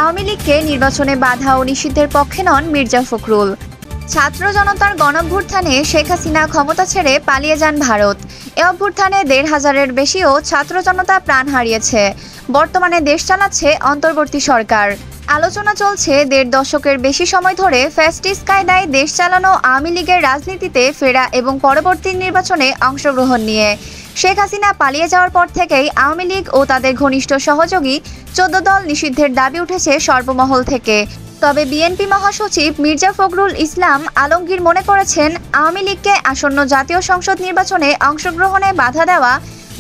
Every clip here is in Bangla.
আওয়ামী লীগকে নির্বাচনে বাধা ও নিষিদ্ধের পক্ষে নন মির্জা ফখরুল। ছাত্র জনতার গণঅভ্যুত্থানে শেখ হাসিনা ক্ষমতা ছেড়ে পালিয়ে যান ভারত। এ অভ্যুত্থানে ১৫০০-এর বেশিও ছাত্র জনতা প্রাণ হারিয়েছে। বর্তমানে দেশ চালাচ্ছে অন্তর্বর্তী সরকার। আলোচনা চলছে ১.৫ দশকের বেশি সময় ধরে ফ্যাসিস্ট কায়দায় দেশ চালানো আওয়ামী লীগের রাজনীতিতে ফেরা এবং পরবর্তী নির্বাচনে অংশগ্রহণ নিয়ে। শেখ হাসিনা পালিয়ে যাওয়ার পর থেকেই আওয়ামী লীগ ও তাদের ঘনিষ্ঠ সহযোগী ১৪ দল নিষিদ্ধের দাবি উঠেছে সর্বমহল থেকে। তবে বিএনপি মহাসচিব মির্জা ফখরুল ইসলাম আলমগীর মনে করেছেন, আওয়ামী লীগকে আসন্ন জাতীয় সংসদ নির্বাচনে অংশগ্রহণে বাধা দেওয়া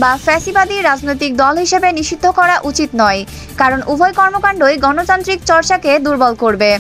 বা ফ্যাসিবাদী রাজনৈতিক দল হিসেবে নিষিদ্ধ করা উচিত নয়, কারণ উভয় কর্মকাণ্ডই গণতান্ত্রিক চর্চাকে দুর্বল করবে।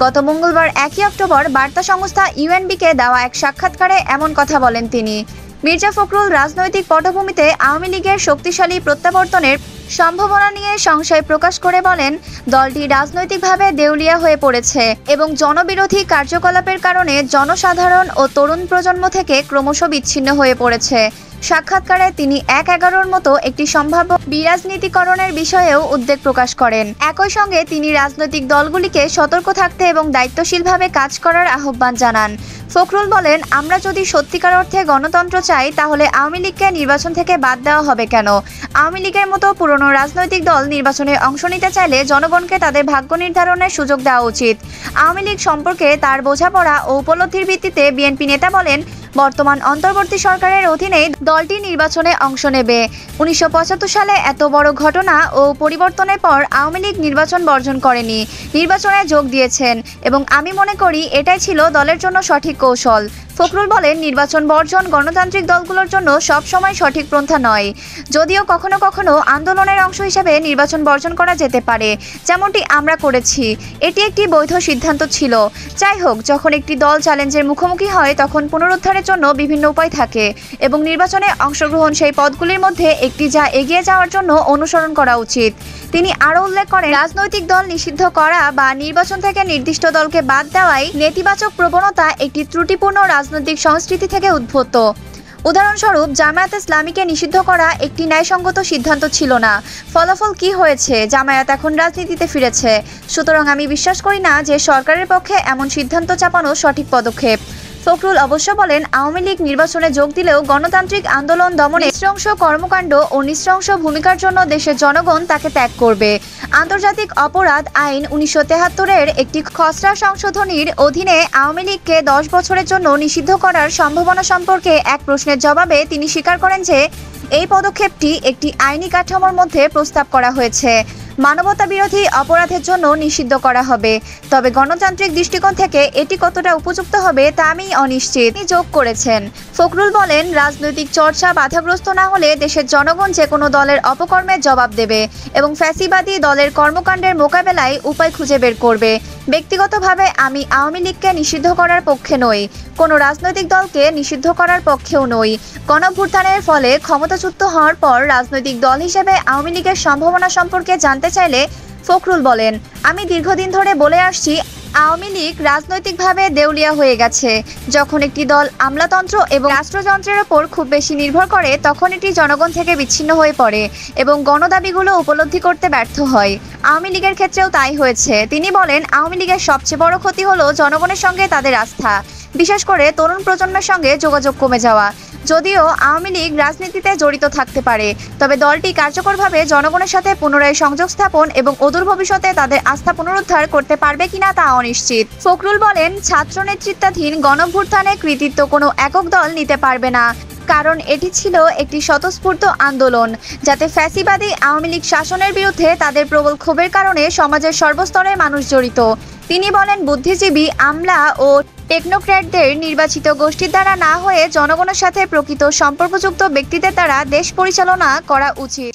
গত মঙ্গলবার ১ অক্টোবর বার্তা সংস্থা ইউএনবিকে দেওয়া এক সাক্ষাৎকারে এমন কথা বলেন তিনি। মির্জা ফখরুল রাজনৈতিক পটভূমিতে আওয়ামী লীগের শক্তিশালী প্রত্যাবর্তনের সম্ভাবনা নিয়ে সংশয় প্রকাশ করে বলেন, দলটি রাজনৈতিকভাবে দেউলিয়া হয়ে পড়েছে এবং জনবিরোধী কার্যকলাপের কারণে জনসাধারণ ও তরুণ প্রজন্ম থেকে ক্রমশ বিচ্ছিন্ন হয়ে পড়েছে। সাক্ষাৎকারে তিনি ১/১১-র মতো একটি সম্ভাব্য বিরাজনীতিকরণের বিষয়েও উদ্বেগ প্রকাশ করেন। একই সঙ্গে তিনি রাজনৈতিক দলগুলিকে সতর্ক থাকতে এবং দায়িত্বশীলভাবে কাজ করার আহ্বান জানান। ফখরুল বলেন, আমরা যদি সত্যিকার অর্থে গণতন্ত্র চাই তাহলে আওয়ামী লীগকে নির্বাচন থেকে বাদ দেওয়া হবে কেন? আওয়ামী লীগের মতো পুরনো রাজনৈতিক দল নির্বাচনে অংশ নিতে চাইলে জনগণকে তাদের ভাগ্য নির্ধারণের সুযোগ দেওয়া উচিত। আওয়ামী লীগ সম্পর্কে তার বোঝাপড়া ও উপলব্ধির ভিত্তিতে বিএনপি নেতা বলেন, বর্তমান অন্তর্বর্তী সরকারের অধীনেই দলটি নির্বাচনে অংশ নেবে। ১৯৭৫ সালে এত বড় ঘটনা ও পরিবর্তনের পর আওয়ামী লীগ নির্বাচন বর্জন করেনি, নির্বাচনে যোগ দিয়েছেন এবং আমি মনে করি এটাই ছিল দলের জন্য সঠিক কৌশল। ফখরুল বলেন, নির্বাচন বর্জন গণতান্ত্রিক দলগুলোর জন্য সবসময় সঠিক পন্থা নয়, যদিও কখনো কখনো আন্দোলনের অংশ হিসেবে নির্বাচন বর্জন করা যেতে পারে, যেমনটি আমরা করেছি। এটি একটি বৈধ সিদ্ধান্ত ছিল। যাই হোক, যখন একটি দল চ্যালেঞ্জের মুখোমুখি হয় তখন পুনরুদ্ধারের জন্য বিভিন্ন উপায় থাকে এবং নির্বাচনে অংশগ্রহণ সেই পথগুলির মধ্যে একটি, যা এগিয়ে যাওয়ার জন্য অনুসরণ করা উচিত। তিনি আরও উল্লেখ করেন, রাজনৈতিক দল নিষিদ্ধ করা বা নির্বাচন থেকে নির্দিষ্ট দলকে বাদ দেওয়াই নেতিবাচক প্রবণতা একটি ত্রুটিপূর্ণ রাজনৈতিক সংস্কৃতি থেকে উদ্ভূত। উদাহরণস্বরূপ, জামায়াত ইসলামীকে নিষিদ্ধ করা একটি ন্যায়সঙ্গত সিদ্ধান্ত ছিল না। ফলাফল কি হয়েছে? জামায়াত এখন রাজনীতিতে ফিরেছে। সুতরাং আমি বিশ্বাস করি না যে সরকারের পক্ষে এমন সিদ্ধান্ত চাপানো সঠিক পদক্ষেপ। ফখরুল অবশ্য বলেন, আওয়ামী লীগ নির্বাচনে যোগ দিলেও গণতান্ত্রিক আন্দোলন দমনে নৃশংস কর্মকাণ্ড ও নৃশংস ভূমিকার জন্য দেশের জনগণ তাকে ত্যাগ করবে। আন্তর্জাতিক অপরাধ আইন ১৯৭৩-এর একটি খসড়া সংশোধনীর অধীনে আওয়ামী লীগকে ১০ বছরের জন্য নিষিদ্ধ করার সম্ভাবনা সম্পর্কে এক প্রশ্নের জবাবে তিনি স্বীকার করেন যে এই পদক্ষেপটি একটি আইনি কাঠামোর মধ্যে প্রস্তাব করা হয়েছে। মানবতা বিরোধী অপরাধের জন্য নিষিদ্ধ করা হবে, তবে গণতান্ত্রিক দৃষ্টিকোণ থেকে এটি কতটা উপযুক্ত হবে তা আমি অনিশ্চিত। তিনি যোগ করেছেন। ফখরুল বলেন, রাজনৈতিক চর্চা বাধাগ্রস্ত না হলে দেশের জনগণ যে কোনো দলের অপকর্মের জবাব দেবে এবং ফ্যাসিবাদী দলের কর্মকাণ্ডের মোকাবেলায় উপায় খুঁজে বের করবে। ব্যক্তিগতভাবে আমি আওয়ামী লীগকে নিষিদ্ধ করার পক্ষে নই, কোনো রাজনৈতিক দলকে নিষিদ্ধ করার পক্ষেও নই। গণঅভ্যুত্থানের ফলে ক্ষমতাচ্যুত হওয়ার পর রাজনৈতিক দল হিসেবে আওয়ামী লীগের সম্ভাবনা সম্পর্কে জানতে চাইলে ফখরুল বলেন, আমি দীর্ঘদিন ধরে বলে আসছি, আওয়ামী লীগ রাজনৈতিকভাবে দেউলিয়া হয়ে গেছে। যখন একটি দল আমলাতন্ত্র এবং রাষ্ট্রযন্ত্রের ওপর খুব বেশি নির্ভর করে তখন এটি জনগণ থেকে বিচ্ছিন্ন হয়ে পড়ে এবং গণদাবিগুলো উপলব্ধি করতে ব্যর্থ হয়। আওয়ামী লীগের ক্ষেত্রেও তাই হয়েছে। তিনি বলেন, আওয়ামী লীগের সবচেয়ে বড় ক্ষতি হলো জনগণের সঙ্গে তাদের আস্থা, বিশেষ করে তরুণ প্রজন্মের সঙ্গে যোগাযোগ কমে যাওয়া। যদিও আওয়ামী লীগ রাজনীতিতে জড়িত থাকতে পারে, তবে দলটি কার্যকরভাবে জনগণের সাথে পুনরায় সংযোগ স্থাপন এবং অদূর ভবিষ্যতে তাদের আস্থা পুনরুদ্ধার করতে পারবে কিনা তা অনিশ্চিত। ফখরুল বলেন, ছাত্র নেতৃত্বাধীন গণঅভ্যুত্থানে কৃতিত্ব কোনো একক দল নিতে পারবে না, কারণ এটি ছিল একটি স্বতঃস্ফূর্ত আন্দোলন, যাতে ফ্যাসিবাদী আওয়ামী লীগ শাসনের বিরুদ্ধে তাদের প্রবল ক্ষোভের কারণে সমাজের সর্বস্তরের মানুষ জড়িত। তিনি বলেন, বুদ্ধিজীবী, আমলা ও টেকনোক্র্যাটদের নির্বাচিত গোষ্ঠীর দ্বারা না হয়ে জনগণের সাথে প্রকৃত সম্পর্কযুক্ত ব্যক্তিদের দ্বারা দেশ পরিচালনা করা উচিত।